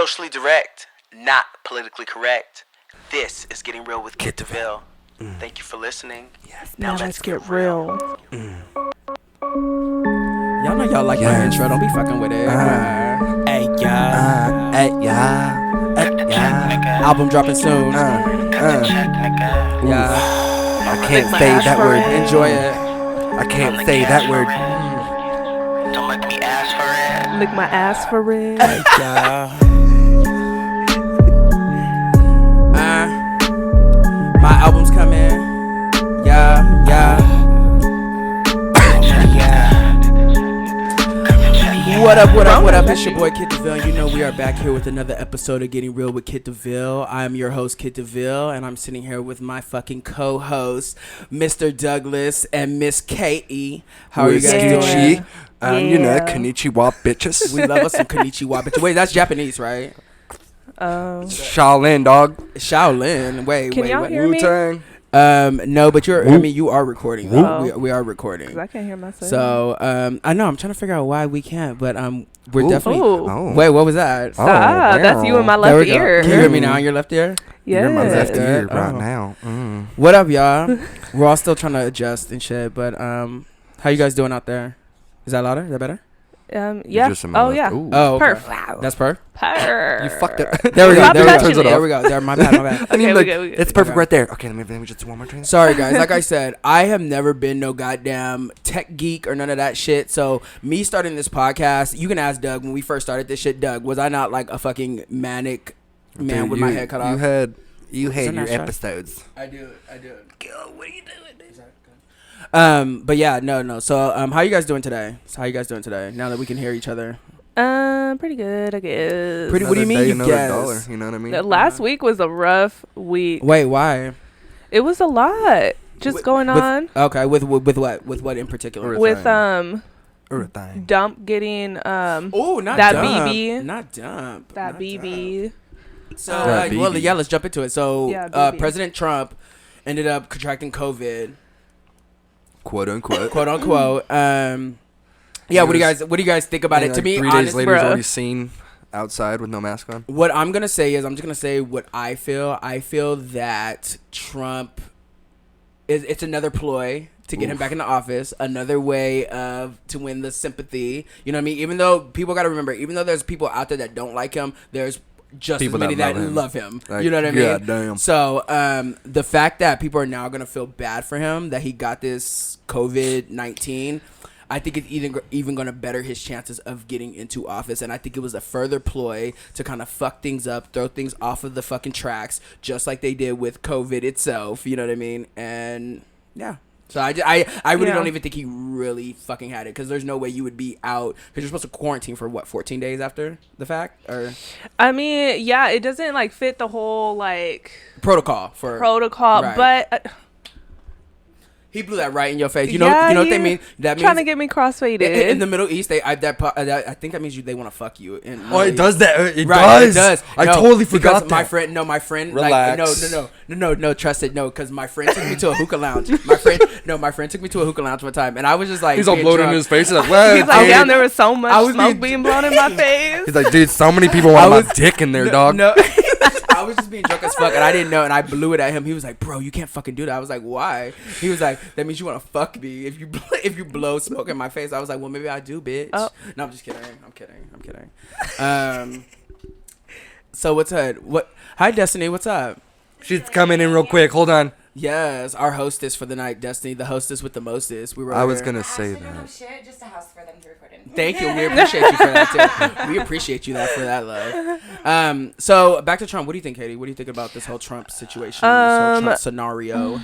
Socially direct, not politically correct. This is Getting Real with Kiddeville. Thank you for listening. Yes. Now let's get real. Y'all know y'all like my intro. Don't be fucking with it. Hey, yeah. Hey, yeah. Hey, yeah. Album dropping soon. Yeah. I can't say that word. Enjoy it. I can't say that word. Don't let me ask for it. Lick my ass for it. Hey, yeah. My album's coming. Yeah, yeah. What up, what up, what up? It's your boy Kiddeville. You know we are back here with another episode of Getting Real with Kiddeville. I'm your host Kiddeville, and I'm sitting here with my fucking co-host, Mr. Douglas and Miss Katie. How are you guys doing? You know, konnichiwa, bitches. We love us some konnichiwa, bitches. Wait, that's Japanese, right? Shaolin, dog. Shaolin. Wait. Can y'all hear me? Wu-Tang. No, but I mean, you are recording. Though. We are recording. 'Cause I can't hear myself. So, I know I'm trying to figure out why we can't, but we're definitely. Oh. Wait, what was that? Stop. That's you in my left ear. Can you hear me now in your left ear? Yeah. You're in my left ear Oh. right now. What up, y'all? We're all still trying to adjust and shit, but how you guys doing out there? Is that louder? Is that better? Yeah. Just in my Oh, left- yeah. Ooh. Oh, okay. Perfect. That's per. Purr. You fucked it. There we go. Stop There we go. touching it. There we go. There. My bad. My bad. I mean, Okay, look, we good. it's perfect Okay. right there. Okay, let me just do one more thing. Sorry, guys. Like I said, I have never been no goddamn tech geek or none of that shit. So me starting this podcast, you can ask Doug when we first started this shit. Doug, was I not like a fucking manic man Dude, with my head cut off? You had that your not shot? episodes. I do. God, what are you doing? But yeah, no. So, how you guys doing today? Now that we can hear each other. Pretty good, I guess. Pretty. What do you mean? Another day, You another guess? dollar, you know what I mean? Last week was a rough week. Wait, why? It was a lot going on. Okay, with what? With what in particular? With Everything. Dump getting Oh, not that dump. BB. Not dump. that Not BB. dump. So, That well, BB. yeah, let's jump into it. So, Yeah, BB. President Trump ended up contracting COVID, Quote unquote. quote unquote. Yeah, what do you guys think about it? To me, 3 days honest, later, he's bruh. already seen outside with no mask on. what I'm gonna say is, I'm just gonna say what I feel. I feel that Trump it's another ploy to get him back into office, another way to win the sympathy. You know what I mean? Even though people got to remember, even though there's people out there that don't like him, there's just People as many that that love love him. him. Like, You know what I mean? yeah, damn. So the fact that people are now gonna feel bad for him that he got this COVID-19. I think it's even going to better his chances of getting into office. And I think it was a further ploy to kind of fuck things up, throw things off of the fucking tracks, just like they did with COVID itself. You know what I mean? And yeah. So I really don't even think he really fucking had it, because there's no way you would be out, because you're supposed to quarantine for 14 days after the fact? Or I mean, yeah, it doesn't like fit the whole like protocol, right. but He blew that right in your face. You know what they mean? That means trying to get me crossfaded. in the Middle East, I think that means they want to fuck you. Oh, it does that. It Right, does. it does. I No, totally forgot because that. my friend, Relax. like, no, trust it, no, because my friend took me to a hookah lounge. My friend took me to a hookah lounge one time, and I was just like, He's all being bloated in drunk. his face. He's like, well, He's like, damn, there was so much smoke being being blown in my face. He's like, dude, so many people want my dick in there, dog. No, I was just being drunk as fuck, and I didn't know, and I blew it at him. He was like, bro, you can't fucking do that. I was like, why? He was like, that means you want to fuck me if you blow smoke in my face. I was like, well, maybe I do, bitch. Oh. No, I'm just kidding. I'm kidding. So what's up? Hi, Destiny. What's up? She's coming in real quick. Hold on. Yes, our hostess for the night, Destiny, the hostess with the mostest. We were. I was here. gonna say Actually, no that. shit, just a house for them to record in. Thank you. We appreciate you for that too. We appreciate you for that love. So back to Trump. What do you think, Katie? What do you think about this whole Trump situation, this whole Trump scenario?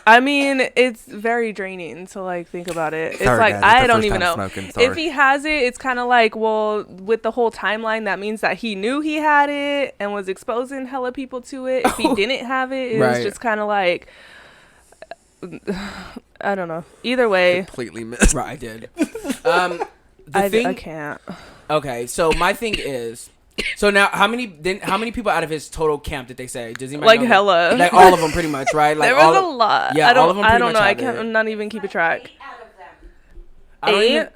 I mean, it's very draining to like think about it. It's Sorry, like guys, it's I the don't first even time know smoking, sorry. if he has it. It's kind of like, well, with the whole timeline, that means that he knew he had it and was exposing hella people to it. If he didn't have it, it was Right. just kind of like, I don't know. Either way, Completely missed. Right, I did. I can't. Okay, so my thing is, so now how many people out of his total camp did they say? Does anybody Like know? hella. Like all of them, pretty much, right? Like There was all a lot. Yeah, I don't, all of them I pretty don't much know. I had can't. it. I'm not even keep a track. 8 out of them. I don't even- 8?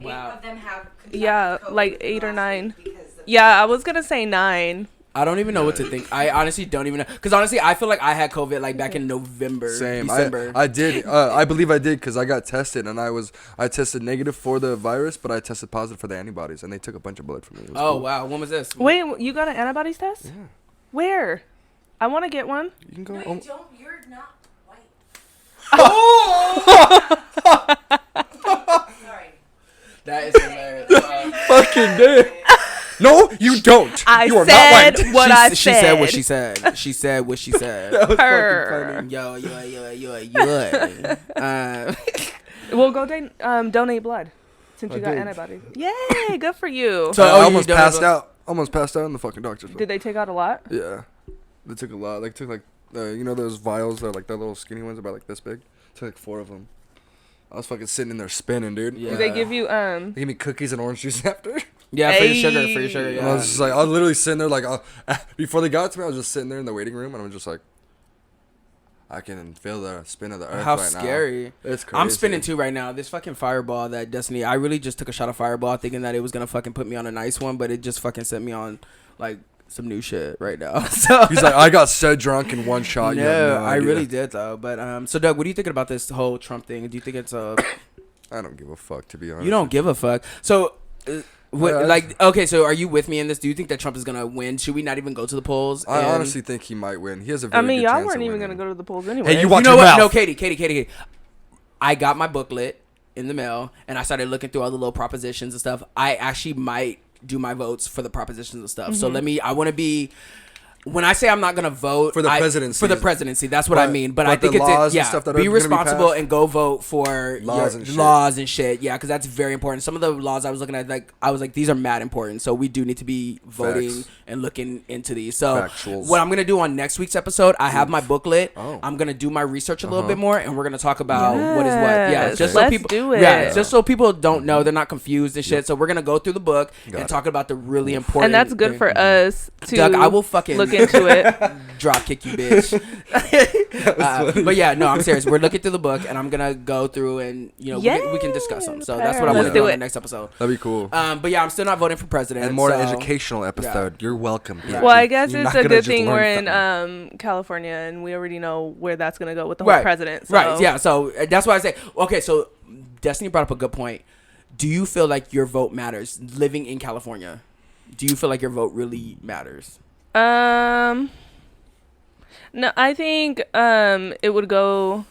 Eight Wow. of them have contracted Yeah, COVID like 8 or last 9. week because the Yeah, I was gonna say 9. I don't even know what to think. I honestly don't even know. Because honestly, I feel like I had COVID like back in November, Same. December. I did. I believe I did because I got tested and I tested negative for the virus, but I tested positive for the antibodies, and they took a bunch of blood from me. It was Oh cool. wow, when was this? Wait, you got an antibodies test? Yeah. Where? I want to get one. You can go. No, you don't. You're not white. Sorry. That is hilarious. Fucking dude. No, you don't. I you are said not white. what I She said what said. she said. She said what she said. That was Her. fucking funny. Yo. We'll go donate blood since I you got did. antibodies. Yay, good for you. So- I oh, you almost don't passed have a- out. Almost passed out in the fucking doctor's. Did they take out a lot? Yeah, they took a lot. They took like, you know those vials that are like the little skinny ones about like this big. Took like 4 of them. I was fucking sitting in there spinning, dude. Yeah. Did they give you They gave me cookies and orange juice after. Yeah, for your sugar, for your Hey. sugar. And I was Yeah. just like, I was literally sitting there like, before they got to me, I was just sitting there in the waiting room, and I was just like, I can feel the spin of the earth How right now. scary. It's crazy. I'm spinning too right now. This fucking fireball that Destiny, I really just took a shot of fireball thinking that it was gonna fucking put me on a nice one, but it just fucking sent me on like some new shit right now. So He's like, I got so drunk in one shot. you have no, no I idea." really did though. But so Doug, what are you thinking about this whole Trump thing? Do you think it's I don't give a fuck, to be honest. you don't give a fuck? So what, Yeah, like okay, so are you with me in this? Do you think that Trump is gonna win? Should we not even go to the polls? I And- honestly think he might win. He has a I very mean, good y'all chance weren't of even winning. gonna go to the polls anyway. Hey, You watch know your what? mouth. No, Katie. I got my booklet in the mail, and I started looking through all the little propositions and stuff. I actually might do my votes for the propositions and stuff. So I want to be. When I say I'm not gonna vote For the presidency, presidency. that's what I But- mean. But but I think the it's laws and yeah. stuff that are Be gonna be responsible passed? and go vote for Laws your and shit. laws and shit. Yeah, because that's very important. Some of the laws I was looking at, like I was like, these are mad important. So we do need to be voting Facts. and looking into these. So Factuals. what I'm gonna do on next week's episode, I have my booklet. Oh. I'm gonna do my research a little bit more, and we're gonna talk about what is what. Yeah, Yes, just so let's people. do it. Yeah, just so people don't know, they're not confused and shit. So we're gonna go through the book Got and it. talk about the really important. And that's good thing. for us to Doug, I will fucking look into it. drop kick you, bitch. But yeah, no, I'm serious. We're looking through the book, and I'm gonna go through and we can discuss them. So that's what I want Let's to do do on it. the next episode. That'd be cool. But yeah, I'm still not voting for president. And more so, educational episode. You're welcome. Yeah. Well, I guess You're it's not a gonna good just thing learn we're in something. California, and we already know where that's gonna go with the whole Right, president. So. right? Yeah. So that's why I say okay. So Destiny brought up a good point. Do you feel like your vote matters living in California? Do you feel like your vote really matters? No, I think it would go.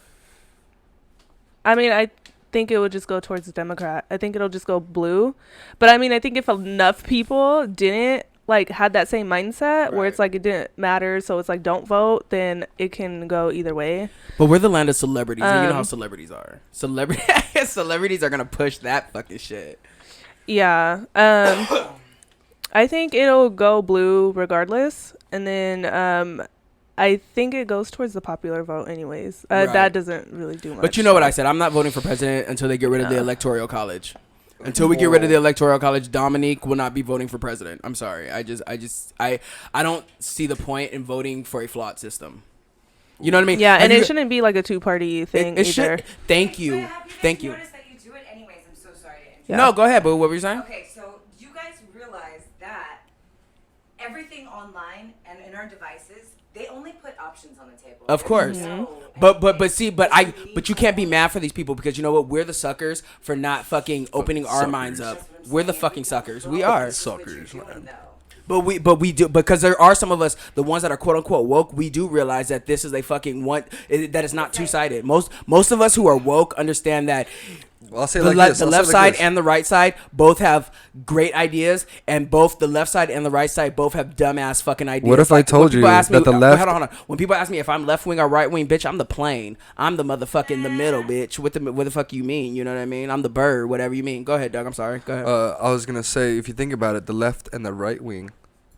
I mean, I think it would just go towards the Democrat. I think it'll just go blue. But I mean, I think if enough people didn't had that same mindset where it's Right. like it didn't matter, so it's like don't vote, then it can go either way. But we're the land of celebrities, and you know how Um, celebrities are. Celebrities are gonna push that fucking shit. Yeah. I think it'll go blue regardless, and then I think it goes towards the popular vote anyways. Right. That doesn't really do much. But you know what I said? I'm not voting for president until they get rid of the electoral college. Until we get rid of the electoral college, Dominique will not be voting for president. I'm sorry. I don't see the point in voting for a flawed system. You know what I mean? Yeah, Have and you- it shouldn't be like a two-party thing it either. should. Thank But you. have you guys Thank you. noticed that you do it anyways? I'm so sorry to interrupt. Yeah. No, go ahead, boo. What were you saying? Okay, so you guys realize that everything online and in our devices, they only put options on the table. Of course. But you can't be mad for these people because you know what? We're the suckers for not fucking opening our minds up. We're the fucking suckers. We are. Suckers, man. But we do, because there are some of us, the ones that are quote unquote woke, we do realize that this is a fucking that it's not two sided. Most of us who are woke understand that Well, I'll say the, like this. the I'll say left like side this. and the right side both have great ideas, and both the left side and the right side both have dumbass fucking ideas. What if I told when people you ask me, that the left- Hold on. When people ask me if I'm left wing or right wing, bitch, I'm the plane. I'm the motherfucking the middle, bitch. What the fuck you mean? You know what I mean? I'm the bird, whatever you mean. Go ahead, Doug. I'm sorry. Go ahead. I was gonna say, if you think about it, the left and the right wing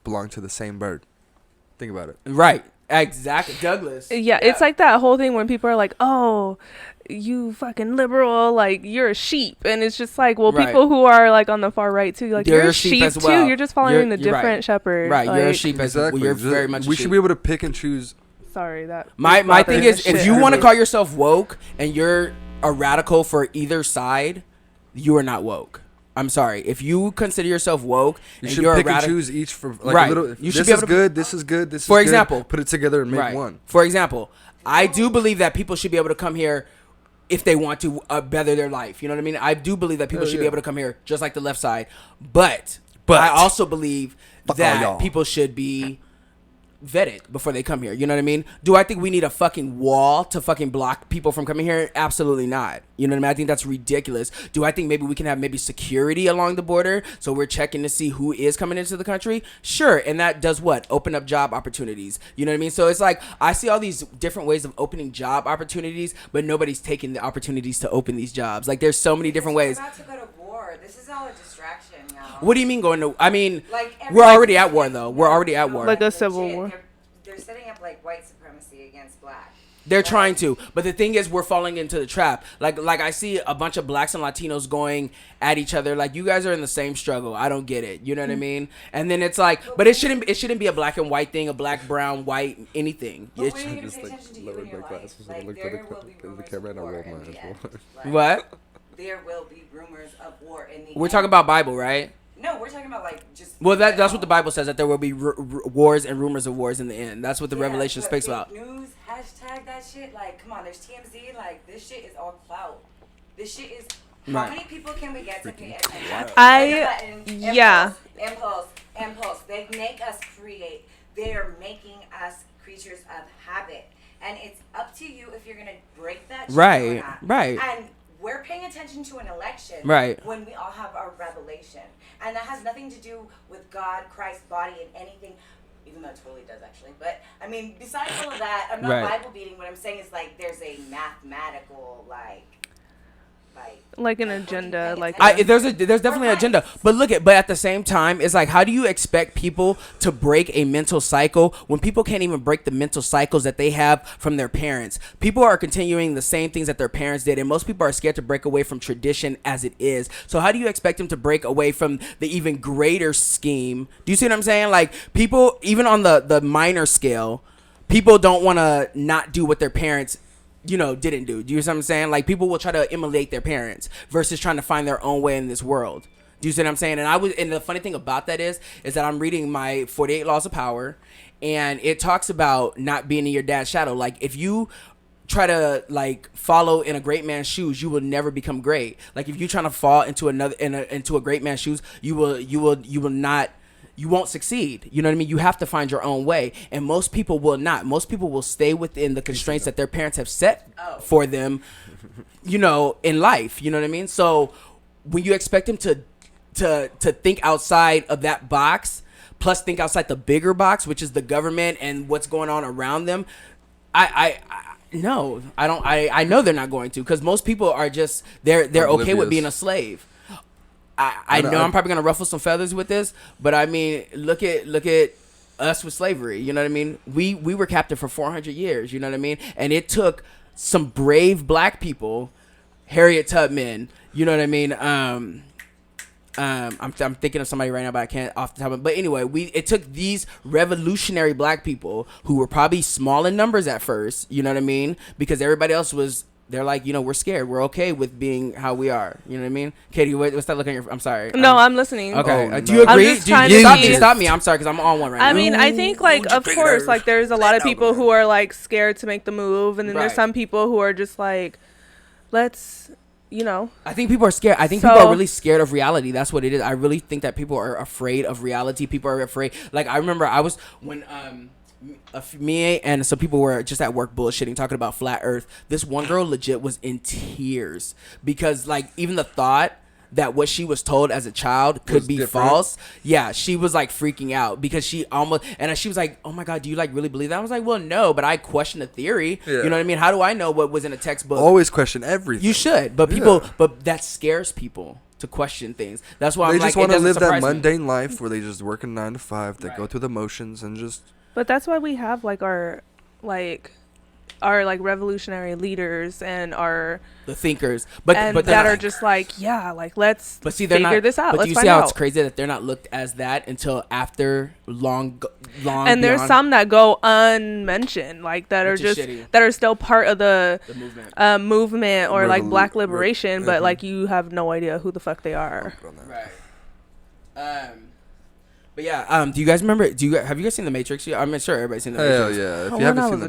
belong to the same bird. Think about it. Right. Exactly. Douglas. Yeah, it's like that whole thing when people are like, "Oh, you fucking liberal, like you're a sheep," and it's just like, well, Right. people who are like on the far right too, like You're you're a a sheep sheep as too. well. You're just following You're a different right. shepherd. Right. You're a Like, sheep. Exactly. You're very much. We a should sheep. be able to pick and choose. Sorry, that My is thing bothering is, the if shit you out of want to me. call yourself woke and you're a radical for either side, you are not woke. I'm sorry. If you consider yourself woke, You and should you're pick a and radical, choose each for like Right. a little. You should This be is able to- good. This is good. This is For good. example. Put it together and make right. one. For example, I do believe that people should be able to come here if they want to better their life. You know what I mean? I do believe that people Hell should be yeah. able to come here just like the left side. But But- I also believe Fuck all y'all. that people should be vetted before they come here. You know what I mean? Do I think we need a fucking wall to fucking block people from coming here? Absolutely not. You know what I mean? I think that's ridiculous. Do I think maybe we can have maybe security along the border so we're checking to see who is coming into the country? Sure. And that does what? Open up job opportunities. You know what I mean? So it's like I see all these different ways of opening job opportunities, but nobody's taking the opportunities to open these jobs. Like there's so many different ways. We're about to go to war. This is all a distraction, y'all. What do you mean going to? I mean, Like we're already at war though. We're already at war. Like a civil war. They're setting up like white supremacy against black. They're trying to, but the thing is, we're falling into the trap. Like I see a bunch of blacks and Latinos going at each other. Like you guys are in the same struggle. I don't get it. You know what I mean? And then it's like, but it shouldn't be a black and white thing, a black, brown, white, anything. But It when should- are you Just gonna pay like attention to you lowered in your my life? glasses and Like, looked there at will be the rumors camera and I of war rolled in my the eyes. end. Like, What? There will be rumors of war in the We're end. talking about Bible, right? No, we're talking about like just. Well, that's what the Bible says, that there will be wars and rumors of wars in the end. That's what the Yeah, Revelation but speaks fake about. News, hashtag that shit. Like, come on, there's TMZ. Like, this shit is all clout. This shit is. How Right. many people can we get to pay attention? Yeah. Impulse. They make us create. They're making us creatures of habit, and it's up to you if you're gonna break that. Shit Right, Or not. right. And we're paying attention to an election. Right. When we all have our revelation, and that has nothing to do with God, Christ, body, and anything. Even though it totally does, actually. But, I mean, besides all of that, I'm not Right. Bible beating. What I'm saying is, like, there's a mathematical, Like an agenda, like There's definitely an agenda, but at the same time, it's like, how do you expect people to break a mental cycle when people can't even break the mental cycles that they have from their parents? People are continuing the same things that their parents did, and most people are scared to break away from tradition as it is. So how do you expect them to break away from the even greater scheme? Do you see what I'm saying? Like people, even on the minor scale, people don't want to not do what their parents didn't do. Do you see what I'm saying? Like people will try to emulate their parents versus trying to find their own way in this world. Do you see what I'm saying? And the funny thing about that is that I'm reading my 48 Laws of Power, and it talks about not being in your dad's shadow. Like if you try to like follow in a great man's shoes, you will never become great. Like if you're trying to fall into into a great man's shoes, you won't succeed. You know what I mean? You have to find your own way. And most people will not. Most people will stay within the constraints that their parents have set for them, in life. You know what I mean? So when you expect them to think outside of that box, plus think outside the bigger box, which is the government and what's going on around them, no, I don't. I know they're not going to, because most people are just, they're okay with Oblivious. being a slave. I know I'm probably gonna ruffle some feathers with this, but I mean, look at us with slavery. You know what I mean? We were captive for 400 years. You know what I mean? And it took some brave black people, Harriet Tubman. You know what I mean? I'm thinking of somebody right now, but I can't off the top of it. But anyway, it took these revolutionary black people who were probably small in numbers at first. You know what I mean? Because everybody else was. They're like, we're scared. We're okay with being how we are. You know what I mean? Katie, what's that looking at? I'm sorry. No, I'm listening. Okay. Oh, Do you no. agree? I'm just trying to see- Stop me. I'm sorry, because I'm on one right now. I mean, I think like of course, like there's a lot of people who are like scared to make the move, and then there's Right. some people who are just like, let's, I think people are scared. I think people are really scared of reality. That's what it is. I really think that people are afraid of reality. People are afraid. Like I remember when me and some people were just at work bullshitting, talking about flat earth. This one girl legit was in tears because like even the thought that what she was told as a child could Was be different. false. Yeah, she was like freaking out because she was like, oh my God, do you like really believe that? I was like, well, no, but I question the theory. Yeah. You know what I mean? How do I know what was in a textbook? Always question everything. You should, but but that scares people to question things. That's why They I'm like, just want it to doesn't live that surprise me. mundane life where they just work a 9 to 5. They go Right. through the motions and just. but that's why we have like our revolutionary leaders and our The thinkers, but and they're that not- are just like, yeah, like let's But see, they're figure not. this out. But Let's do you find see how out. it's crazy that they're not looked as that until after long long. And there's beyond some that go unmentioned, like that are Which is just shitty. that are still part of the the movement. movement or like Black Revolu- liberation, but mhm. like you have no idea who the fuck they are. Right. But yeah. Do you guys remember? Have you guys seen The Matrix yet? I'm sure everybody's seen The Hell Matrix. yeah. If When you haven't I seen was the